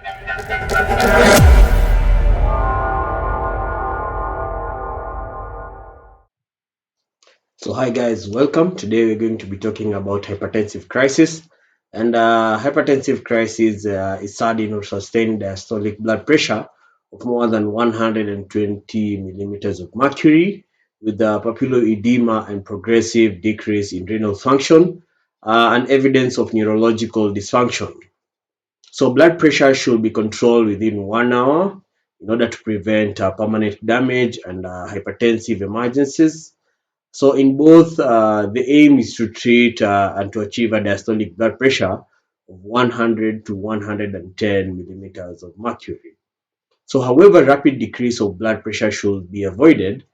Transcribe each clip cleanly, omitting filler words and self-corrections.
So, hi guys, welcome. Today we're going to be talking about hypertensive crisis. And hypertensive crisis is sudden or sustained diastolic blood pressure of more than 120 millimeters of mercury, with papillary edema and progressive decrease in renal function, and evidence of neurological dysfunction. So, blood pressure should be controlled within 1 hour in order to prevent permanent damage and hypertensive emergencies. So in both, the aim is to treat and to achieve a diastolic blood pressure of 100 to 110 millimeters of mercury. So, however, rapid decrease of blood pressure should be avoided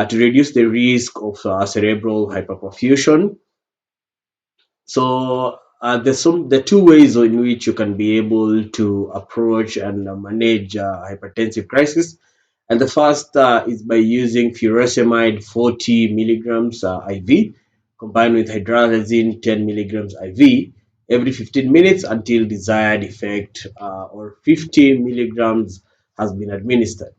to reduce the risk of cerebral hyperperfusion. So the two ways in which you can be able to approach and manage hypertensive crisis. And the first is by using furosemide 40 milligrams IV combined with hydralazine 10 milligrams IV every 15 minutes until desired effect or 50 milligrams has been administered.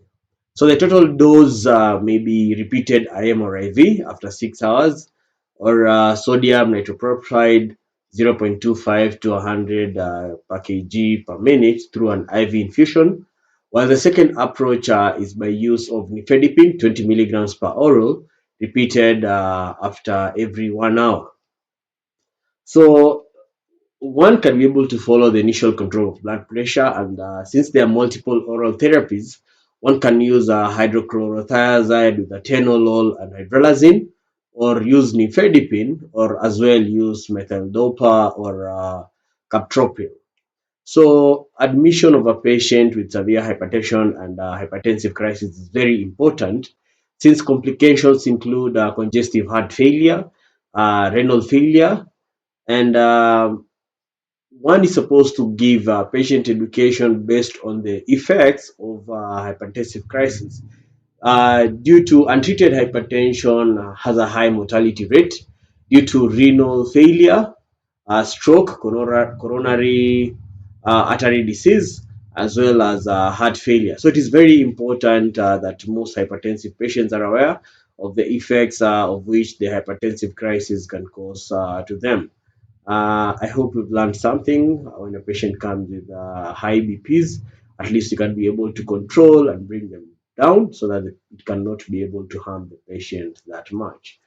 So the total dose may be repeated IM or IV after 6 hours, or sodium nitroprusside 0.25 to 100 per kg per minute through an IV infusion, while the second approach is by use of nifedipine 20 milligrams per oral, repeated after every 1 hour. So one can be able to follow the initial control of blood pressure, and since there are multiple oral therapies, one can use hydrochlorothiazide with atenolol and hydralazine, or use nifedipine, or as well use methyldopa or captopril. So admission of a patient with severe hypertension and hypertensive crisis is very important, since complications include congestive heart failure, renal failure, and one is supposed to give patient education based on the effects of hypertensive crisis. Due to untreated hypertension has a high mortality rate due to renal failure, stroke, coronary artery disease, as well as heart failure. So it is very important that most hypertensive patients are aware of the effects of which the hypertensive crisis can cause to them. I hope you've learned something. When a patient comes with high BPs, at least you can be able to control and bring them down so that it cannot be able to harm the patient that much.